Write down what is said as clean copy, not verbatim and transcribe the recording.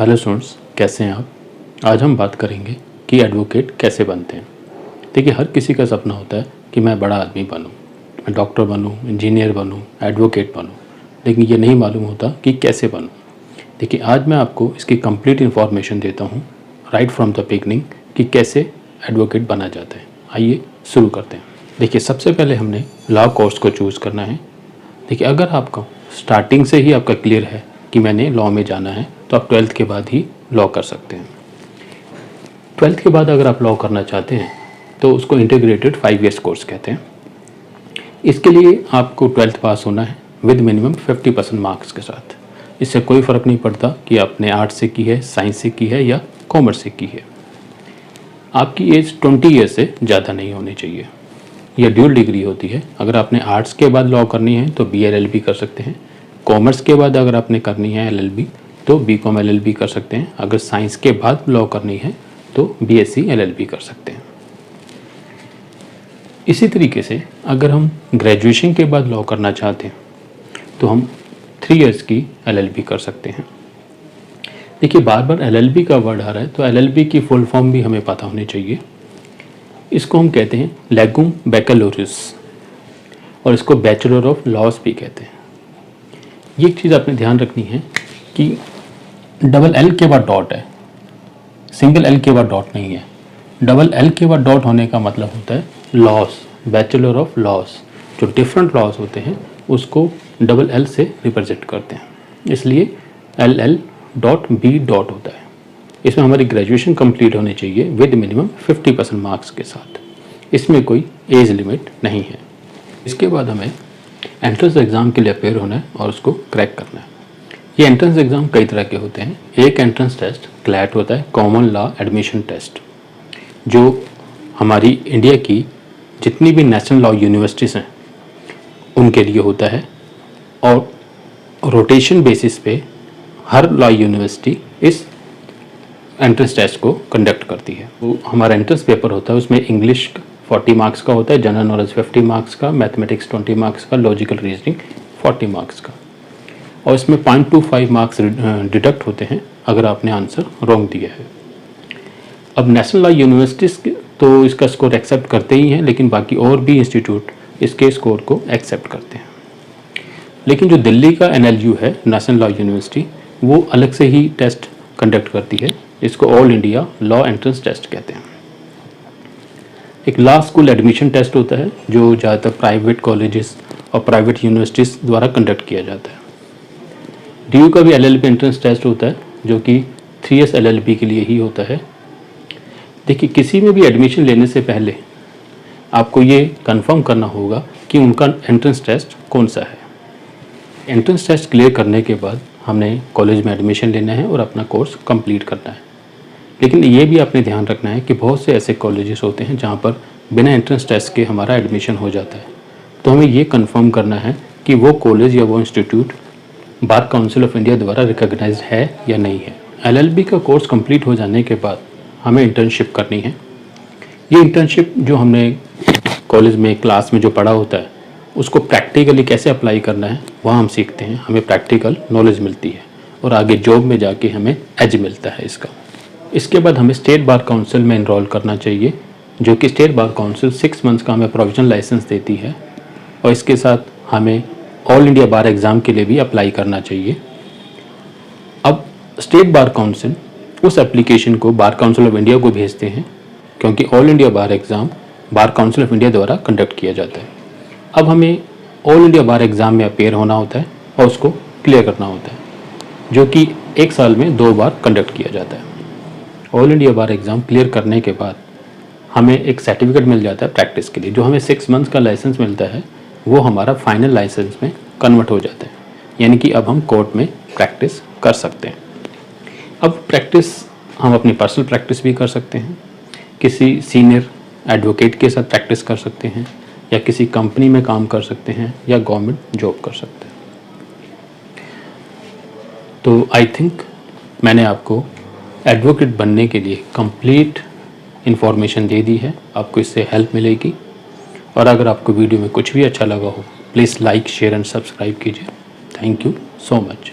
Hello students, कैसे हैं आप। आज हम बात करेंगे कि एडवोकेट कैसे बनते हैं। देखिए, हर किसी का सपना होता है कि मैं बड़ा आदमी बनूं, मैं डॉक्टर बनूं, इंजीनियर बनूं, एडवोकेट बनूं, लेकिन ये नहीं मालूम होता कि कैसे बनूं। देखिए, आज मैं आपको इसकी कंप्लीट इन्फॉर्मेशन देता हूं राइट फ्रॉम द बिगनिंग कि कैसे एडवोकेट बना जाता है। आइए शुरू करते हैं। देखिए, सबसे पहले हमने लॉ कोर्स को चूज़ करना है। देखिए, अगर आपका स्टार्टिंग से ही आपका क्लियर है कि मैंने लॉ में जाना है तो आप 12th के बाद ही लॉ कर सकते हैं। 12th के बाद अगर आप लॉ करना चाहते हैं तो उसको इंटीग्रेटेड 5 ईयर्स कोर्स कहते हैं। इसके लिए आपको 12th पास होना है विद मिनिमम 50% मार्क्स के साथ। इससे कोई फ़र्क नहीं पड़ता कि आपने आर्ट्स से की है, साइंस से की है या कॉमर्स से की है। आपकी एज 20 ईयर्स से ज़्यादा नहीं होनी चाहिए। यह ड्यूल डिग्री होती है। अगर आपने आर्ट्स के बाद लॉ करनी है तो BLLB कर सकते हैं। कॉमर्स के बाद अगर आपने करनी है LLB तो BCom LLB कर सकते हैं। अगर साइंस के बाद लॉ करनी है तो BSc LLB कर सकते हैं। इसी तरीके से अगर हम ग्रेजुएशन के बाद लॉ करना चाहते हैं तो हम 3 इयर्स की LLB कर सकते हैं। देखिए, बार बार LLB का वर्ड आ रहा है तो LLB की फुल फॉर्म भी हमें पता होनी चाहिए। इसको हम कहते हैं लेगुम बैकलोरियस और इसको बैचलर ऑफ लॉज भी कहते हैं। ये एक चीज़ आपने ध्यान रखनी है कि डबल L के बाद डॉट है, सिंगल L के बाद डॉट नहीं है। डबल L के बाद डॉट होने का मतलब होता है लॉस, बैचलर ऑफ लॉस। जो डिफरेंट लॉस होते हैं उसको डबल L से रिप्रेजेंट करते हैं, इसलिए LL.B डॉट होता है। इसमें हमारी ग्रेजुएशन कंप्लीट होनी चाहिए विद मिनिमम 50% मार्क्स के साथ। इसमें कोई एज लिमिट नहीं है। इसके बाद हमें एंट्रेंस एग्ज़ाम के लिए अपेयर होना है और उसको क्रैक करना है। ये एंट्रेंस एग्ज़ाम कई तरह के होते हैं। एक एंट्रेंस टेस्ट क्लैट होता है, कॉमन लॉ एडमिशन टेस्ट, जो हमारी इंडिया की जितनी भी नेशनल लॉ यूनिवर्सिटीज़ हैं उनके लिए होता है। और रोटेशन बेसिस पे हर लॉ यूनिवर्सिटी इस एंट्रेंस टेस्ट को कंडक्ट करती है। वो हमारा एंट्रेंस पेपर होता है, उसमें इंग्लिश 40 मार्क्स का होता है, जनरल नॉलेज 50 मार्क्स का, मैथमेटिक्स 20 मार्क्स का, लॉजिकल रीजनिंग 40 मार्क्स का, और इसमें 0.25 मार्क्स डिडक्ट होते हैं अगर आपने आंसर रॉन्ग दिया है। अब नेशनल लॉ यूनिवर्सिटीज़ तो इसका स्कोर एक्सेप्ट करते ही हैं, लेकिन बाकी और भी इंस्टीट्यूट इसके स्कोर को एक्सेप्ट करते हैं। लेकिन जो दिल्ली का NLU है, नेशनल लॉ यूनिवर्सिटी, वो अलग से ही टेस्ट कंडक्ट करती है। इसको all India law entrance test कहते हैं। एक लॉ स्कूल एडमिशन टेस्ट होता है जो ज़्यादातर प्राइवेट कॉलेजेस और प्राइवेट यूनिवर्सिटीज़ द्वारा कंडक्ट किया जाता है। DU का भी LLB एंट्रेंस टेस्ट होता है जो कि 3 इयर्स LLB के लिए ही होता है। देखिए, किसी में भी एडमिशन लेने से पहले आपको ये कंफर्म करना होगा कि उनका एंट्रेंस टेस्ट कौन सा है। एंट्रेंस टेस्ट क्लियर करने के बाद हमने कॉलेज में एडमिशन लेना है और अपना कोर्स कंप्लीट करना है। लेकिन ये भी आपने ध्यान रखना है कि बहुत से ऐसे कॉलेजेस होते हैं जहाँ पर बिना एंट्रेंस टेस्ट के हमारा एडमिशन हो जाता है। तो हमें ये कंफर्म करना है कि वो कॉलेज या वो institute bar council of India द्वारा रिकॉग्नाइज्ड है या नहीं है। LLB का कोर्स कंप्लीट हो जाने के बाद हमें इंटर्नशिप करनी है। ये इंटर्नशिप जो हमने कॉलेज में क्लास में जो पढ़ा होता है उसको प्रैक्टिकली कैसे अप्लाई करना है वहाँ हम सीखते हैं। हमें प्रैक्टिकल नॉलेज मिलती है और आगे जॉब में जाके हमें एज मिलता है इसका। इसके बाद हमें स्टेट बार काउंसिल में इनरोल करना चाहिए, जो कि स्टेट बार काउंसिल 6 मंथ्स का हमें प्रोविजनल लाइसेंस देती है। और इसके साथ हमें ऑल इंडिया बार एग्ज़ाम के लिए भी अप्लाई करना चाहिए। अब स्टेट बार काउंसिल उस एप्लीकेशन को बार काउंसिल ऑफ इंडिया को भेजते हैं, क्योंकि all India bar exam bar council of India द्वारा कंडक्ट किया जाता है। अब हमें ऑल इंडिया बार एग्ज़ाम में अपेयर होना होता है और उसको क्लियर करना होता है, जो कि 1 साल में 2 बार कंडक्ट किया जाता है। ऑल इंडिया बार एग्ज़ाम क्लियर करने के बाद हमें एक सर्टिफिकेट मिल जाता है प्रैक्टिस के लिए। जो हमें 6 मंथ्स का लाइसेंस मिलता है वो हमारा फाइनल लाइसेंस में कन्वर्ट हो जाता है, यानी कि अब हम कोर्ट में प्रैक्टिस कर सकते हैं। अब प्रैक्टिस हम अपनी पर्सनल प्रैक्टिस भी कर सकते हैं, किसी सीनियर एडवोकेट के साथ प्रैक्टिस कर सकते हैं, या किसी कंपनी में काम कर सकते हैं, या गवर्नमेंट जॉब कर सकते हैं। तो आई थिंक मैंने आपको एडवोकेट बनने के लिए कंप्लीट इन्फॉर्मेशन दे दी है। आपको इससे हेल्प मिलेगी। और अगर आपको वीडियो में कुछ भी अच्छा लगा हो, please like, share and subscribe कीजिए। Thank you so much.